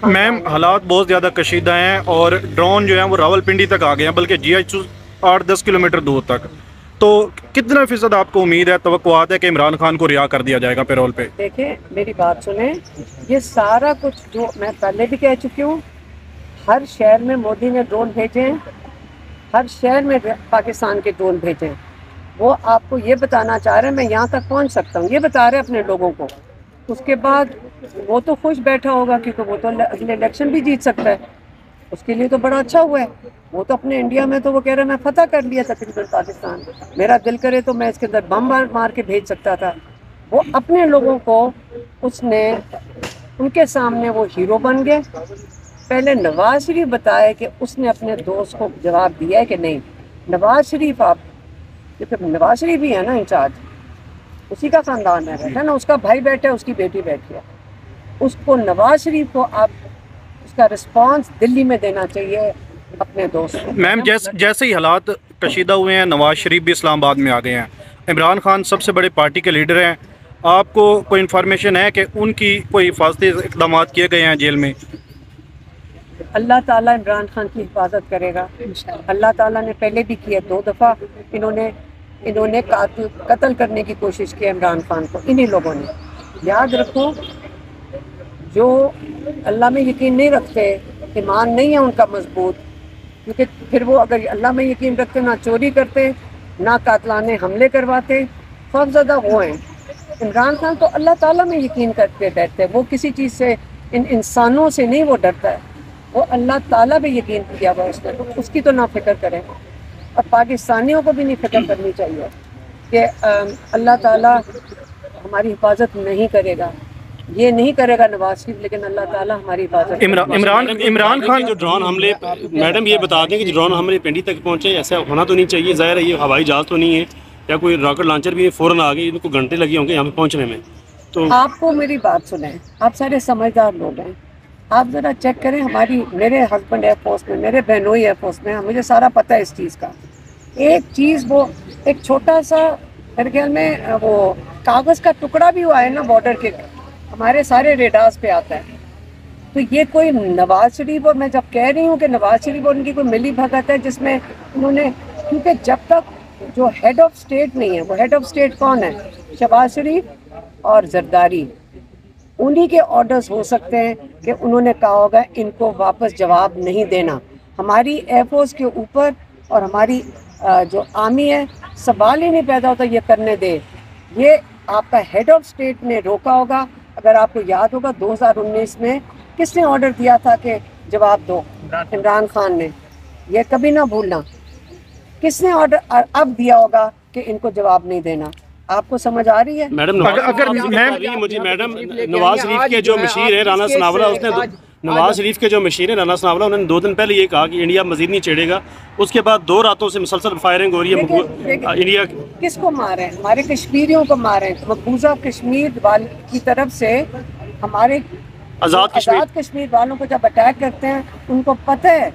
میم حالات بہت زیادہ کشیدہ ہیں اور ڈرون جو ہیں وہ راولپنڈی تک آ گئے ہیں، بلکہ جی ایچ 8-10 کلومیٹر دور تک. تو کتنا فیصد آپ کو امید ہے، توقعات ہے کہ عمران خان کو رہا کر دیا جائے گا پیرول پہ؟ دیکھیں میری بات سنیں، یہ سارا کچھ جو میں پہلے بھی کہہ چکی ہوں، ہر شہر میں مودی نے ڈرون بھیجے ہیں، ہر شہر میں پاکستان کے ڈرون بھیجے ہیں. وہ آپ کو یہ بتانا چاہ رہے ہیں میں یہاں تک پہنچ سکتا ہوں، یہ بتا رہے ہیں اپنے لوگوں کو. اس کے بعد وہ تو خوش بیٹھا ہوگا کیونکہ وہ تو اگلے الیکشن بھی جیت سکتا ہے، اس کے لیے تو بڑا اچھا ہوا ہے. وہ تو اپنے انڈیا میں تو وہ کہہ رہے ہیں میں فتح کر لیا تقریباً پاکستان، میرا دل کرے تو میں اس کے اندر بم مار کے بھیج سکتا تھا. وہ اپنے لوگوں کو اس نے ان کے سامنے وہ ہیرو بن گئے. پہلے نواز شریف بتائے کہ اس نے اپنے دوست کو جواب دیا ہے کہ نہیں. نواز شریف نواز شریف ہی ہے نا انچارج، اسی کا خاندان ہے نا، اس کا بھائی بیٹھا ہے، اس کی بیٹی بیٹھی ہے. اس کو نواز شریف کو آپ اس کا رسپانس دلی میں دینا چاہیے اپنے دوست کو. میم جیسے ہی حالات کشیدہ ہوئے ہیں، نواز شریف بھی اسلام آباد میں آ گئے ہیں، عمران خان سب سے بڑے پارٹی کے لیڈر ہیں، آپ کو کوئی انفارمیشن ہے کہ ان کی کوئی حفاظتی اقدامات کیے گئے ہیں جیل میں؟ اللہ تعالیٰ عمران خان کی حفاظت کرے گا. اللہ تعالیٰ نے پہلے بھی کیا، 2 دفعہ انہوں نے قتل کرنے کی کوشش کی عمران خان کو، انہی لوگوں نے. یاد رکھو، جو اللہ میں یقین نہیں رکھتے، ایمان نہیں ہے ان کا مضبوط، کیونکہ پھر وہ اگر اللہ میں یقین رکھتے نہ چوری کرتے، نہ قاتلانہ حملے کرواتے. خوفزدہ وہ ہیں. عمران خان تو اللہ تعالیٰ میں یقین کر کے بیٹھتے ہیں، وہ کسی چیز سے، ان انسانوں سے نہیں وہ ڈرتا ہے، وہ اللہ تعالیٰ پہ یقین کیا ہوا اس نے، تو اس کی تو نہ فکر کریں. اور پاکستانیوں کو بھی نہیں فکر کرنی چاہیے کہ اللہ تعالیٰ ہماری حفاظت نہیں کرے گا. یہ نہیں کرے گا نواز شریف، لیکن اللہ تعالیٰ ہماری حفاظت. عمران خان جو ڈرون حملے، میڈم یہ بتا دیں کہ جو ڈرون حملے پنڈی تک پہنچے، ایسا ہونا تو نہیں چاہیے. ظاہر ہے یہ ہوائی جہاز تو نہیں ہے یا کوئی راکٹ لانچر بھی فوراً آ گئی، ان کو گھنٹے لگے ہوں گے یہاں پہ پہنچنے میں. تو آپ کو میری بات سنیں، آپ سارے سمجھدار لوگ ہیں، آپ ذرا چیک کریں. میرے ہسبینڈ ایئر فورس میں، میرے بہنوئی ایئر فورس میں، مجھے سارا پتہ ہے اس چیز کا. ایک چیز، وہ ایک چھوٹا سا میرے خیال میں وہ کاغذ کا ٹکڑا بھی ہوا ہے نا بارڈر کے، ہمارے سارے ریڈارز پہ آتا ہے. تو یہ کوئی نواز شریف، اور میں جب کہہ رہی ہوں کہ نواز شریف اور ان کی کوئی ملی بھگت ہے جس میں انہوں نے، کیونکہ جب تک جو ہیڈ آف اسٹیٹ نہیں ہے، وہ ہیڈ آف اسٹیٹ کون ہے؟ شہباز شریف اور زرداری. انہی کے آرڈرز ہو سکتے ہیں کہ انہوں نے کہا ہوگا ان کو واپس جواب نہیں دینا. ہماری ایئر فورس کے اوپر اور ہماری جو آرمی ہے، سوال ہی نہیں پیدا ہوتا یہ کرنے دے. یہ آپ کا ہیڈ آف اسٹیٹ نے روکا ہوگا. اگر آپ کو یاد ہوگا 2019 میں کس نے آرڈر دیا تھا کہ جواب دو؟ عمران خان نے. یہ کبھی نہ بھولنا، کس نے آرڈر اب دیا ہوگا کہ ان کو جواب نہیں دینا. آپ کو سمجھ آ رہی ہے؟ میڈم نواز شریف کے جو مشیر ہے رانا ثناولا، اس نے نواز شریف کے جو مشیر ہیں رانا ثناولا، انہوں نے 2 دن پہلے یہ کہا کہ انڈیا مزید نہیں چھیڑے گا. اس کے بعد 2 راتوں سے مسلسل فائرنگ ہو رہی ہے. انڈیا کس کو مارے ہیں؟ ہمارے کشمیریوں کو مارے ہیں. مقبوضہ کشمیر کی طرف سے ہمارے آزاد کشمیر والوں کو جب اٹیک کرتے ہیں، ان کو پتہ ہے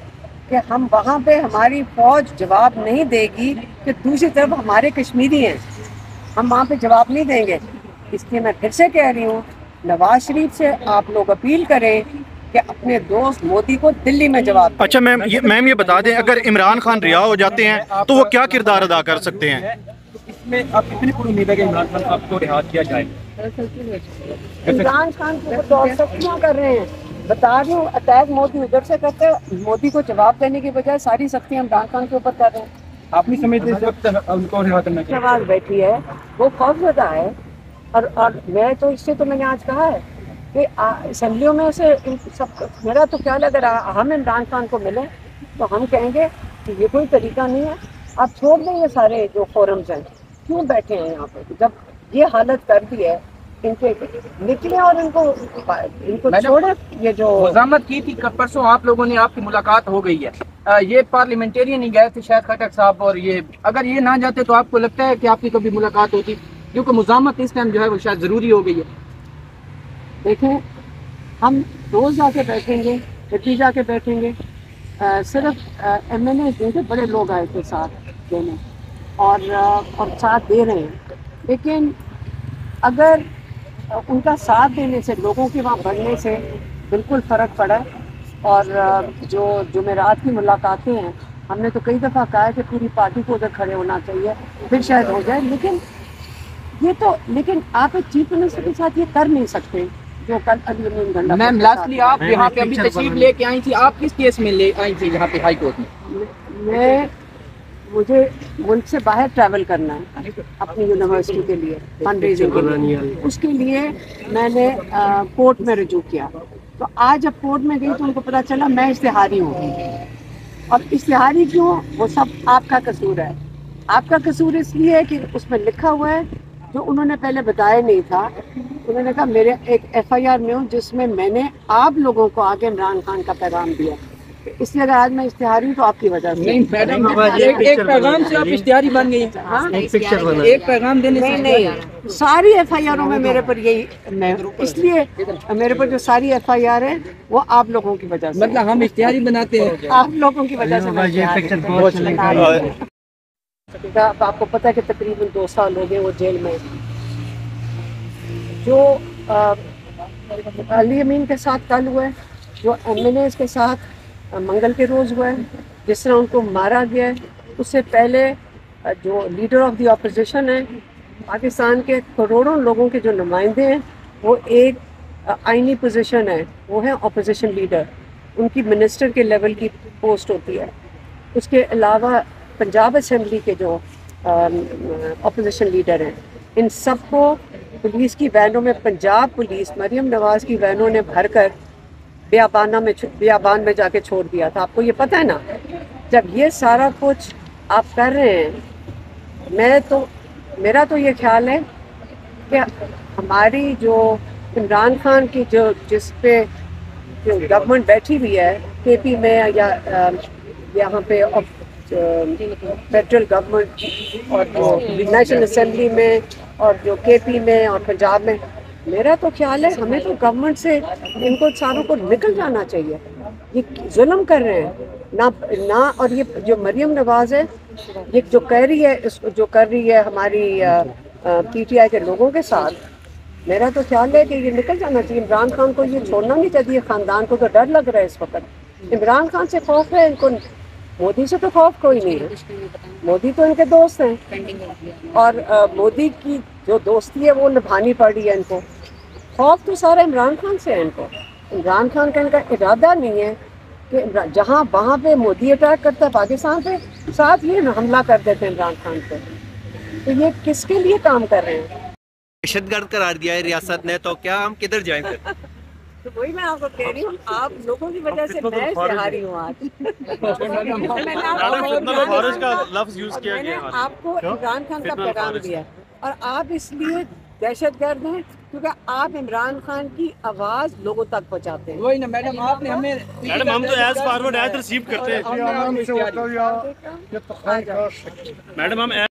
کہ ہم وہاں پہ ہماری فوج جواب نہیں دے گی کہ دوسری طرف ہمارے کشمیری ہیں، ہم وہاں پہ جواب نہیں دیں گے. اس لیے میں پھر سے کہہ رہی ہوں، نواز شریف سے آپ لوگ اپیل کریں کہ اپنے دوست مودی کو دلی میں جواب دیں. اچھا میم یہ بتا دیں، اگر عمران خان رہا ہو جاتے ہیں تو وہ کیا کردار ادا کر سکتے ہیں؟ اس میں آپ کتنی پوری امید ہے کہ عمران خان صاحب کو رہا کیا جائے؟ عمران خان کو سختیاں کر رہے ہیں، بتا رہی ہوں. اٹیک مودی ادھر سے کرتے ہیں، مودی کو جواب دینے کی بجائے ساری سختیاں عمران خان کے اوپر کر رہے ہیں. آپ نہیں سمجھتے اس وقت ان کو رہا کرنا چاہیے؟ آواز بیٹھی ہے، وہ خوفزدہ ہے. اور میں تو اس سے تو میں نے آج کہا ہے کہ اسمبلیوں میں سے سب، میرا تو خیال ہے اگر ہم عمران خان کو ملیں تو ہم کہیں گے کہ یہ کوئی طریقہ نہیں ہے. آپ چھوڑ دیں یہ سارے جو فورمز ہیں، کیوں بیٹھے ہیں یہاں پہ؟ جب یہ حالت کر دی ہے ان کے، نکلیں اور ان کو چھوڑیں. یہ جو مزاحمت کی تھی پرسوں آپ لوگوں نے، آپ کی ملاقات ہو گئی ہے، یہ پارلیمنٹیرین ہی گئے تھے شاید خٹک صاحب، اور یہ اگر یہ نہ جاتے تو آپ کو لگتا ہے کہ آپ کی کبھی ملاقات ہوتی؟ کیونکہ مزاحمت اس ٹائم جو ہے وہ شاید ضروری ہو گئی ہے. دیکھیں، ہم روز جا کے بیٹھیں گے، کبھی جا کے بیٹھیں گے. صرف ایم این اے دیں گے، بڑے لوگ آئے تھے ساتھ دینے اور ساتھ دے رہے ہیں. لیکن اگر ان کا ساتھ دینے سے، لوگوں کے وہاں بڑھنے سے بالکل فرق پڑا ہے. اور جو جمعرات کی ملاقاتیں ہیں ہم نے تو کئی دفعہ کہا ہے کہ پوری پارٹی کو ادھر کھڑے ہونا چاہیے, پھر شاید ہو جائے. لیکن آپ ایک چیف منسٹر کے ساتھ یہ کر نہیں سکتے جو کل علی امین گنڈا. میم لاسٹلی آپ یہاں پہ ابھی تشریف لے کے آئی تھی, آپ کس کیس میں لے آئی تھی یہاں پہ ہائی کورٹ میں؟ مجھے ملک سے باہر ٹریول کرنا ہے اپنی یونیورسٹی کے لیے فنڈ ریزنگ کے لیے. اس کے لیے میں نے کورٹ میں رجوع کیا. تو آج جب کورٹ میں گئی تو ان کو پتا چلا میں اشتہاری ہوں. اور اشتہاری کیوں؟ وہ سب آپ کا قصور ہے. آپ کا قصور اس لیے ہے کہ اس میں لکھا ہوا ہے جو انہوں نے پہلے بتایا نہیں تھا. انہوں نے کہا میرے ایک FIR میں ہوں جس میں میں نے آپ لوگوں کو آگے عمران خان کا پیغام دیا. اس لیے اگر آج میں اشتہاری ہوں تو آپ کی وجہ سے. نہیں میڈم, ایک پیغام سے آپ اشتہاری بن گئی, ایک پیغام دینے سے نہیں, ساری FIRوں میں میرے پر یہی میں, اس لیے میرے پر جو ساری FIR ہے وہ آپ لوگوں کی وجہ سے, مطلب ہم اشتہاری بناتے ہیں آپ لوگوں کی وجہ سے. آپ کو پتہ ہے کہ تقریباً 2 سال ہو گئے وہ جیل میں. جو علی امین کے ساتھ کل ہوا ہے, جو MNAs کے ساتھ منگل کے روز ہوا ہے, جس طرح ان کو مارا گیا ہے, اس سے پہلے جو لیڈر آف دی اپوزیشن ہے پاکستان کے کروڑوں لوگوں کے جو نمائندے ہیں, وہ ایک آئینی پوزیشن ہے, وہ ہے اپوزیشن لیڈر. ان کی منسٹر کے لیول کی پوسٹ ہوتی ہے. اس کے علاوہ پنجاب اسمبلی کے جو اپوزیشن لیڈر ہیں, ان سب کو پولیس کی وینوں میں, پنجاب پولیس مریم نواز کی وینوں نے بھر کر بیابان میں جا کے چھوڑ دیا تھا. آپ کو یہ پتہ ہے نا؟ جب یہ سارا کچھ آپ کر رہے ہیں, میرا تو یہ خیال ہے کہ ہماری جو عمران خان کی جس پہ جو گورنمنٹ بیٹھی ہوئی ہے KP میں یا یہاں پہ فیڈرل گورنمنٹ اور جو نیشنل اسمبلی میں اور جو KP میں اور پنجاب میں, میرا تو خیال ہے ہمیں تو گورنمنٹ سے ان کو ساروں کو نکل جانا چاہیے. یہ ظلم کر رہے ہیں نہ اور یہ جو مریم نواز ہے یہ جو کہہ رہی ہے, جو کر رہی ہے ہماری PTI کے لوگوں کے ساتھ, میرا تو خیال ہے کہ یہ نکل جانا چاہیے. عمران خان کو یہ چھوڑنا نہیں چاہیے. خاندان کو تو ڈر لگ رہا ہے اس وقت. عمران خان سے خوف ہے ان کو, مودی سے تو خوف کوئی نہیں ہے. مودی تو ان کے دوست ہیں اور مودی کی جو دوستی ہے وہ نبھانی پڑ رہی ہے ان کو. خوف تو سارا عمران خان سے ہے ان کو. عمران خان کا ان کا ارادہ نہیں ہے کہ جہاں وہاں پہ مودی اٹیک کرتا ہے پاکستان پہ, ساتھ یہ حملہ کر دیتے ہیں عمران خان پہ. تو یہ کس کے لیے کام کر رہے ہیں؟ دہشت گرد قرار دیا ہے ریاست نے, تو کیا ہم کدھر جائیں گے؟ تو وہی میں آپ کو کہہ رہی ہوں, آپ لوگوں کی وجہ سے میں اشتہاری ہوں آج. میں نے آپ کو عمران خان کا پیغام دیا اور آپ اس لیے دہشت گرد ہیں کیونکہ آپ عمران خان کی آواز لوگوں تک پہنچاتے ہیں. وہی نا میڈم, آپ نے ہمیں میڈم ہم تو ایز فارورڈ ایز ریسیو کرتے ہیں. ہیں. میڈم ہم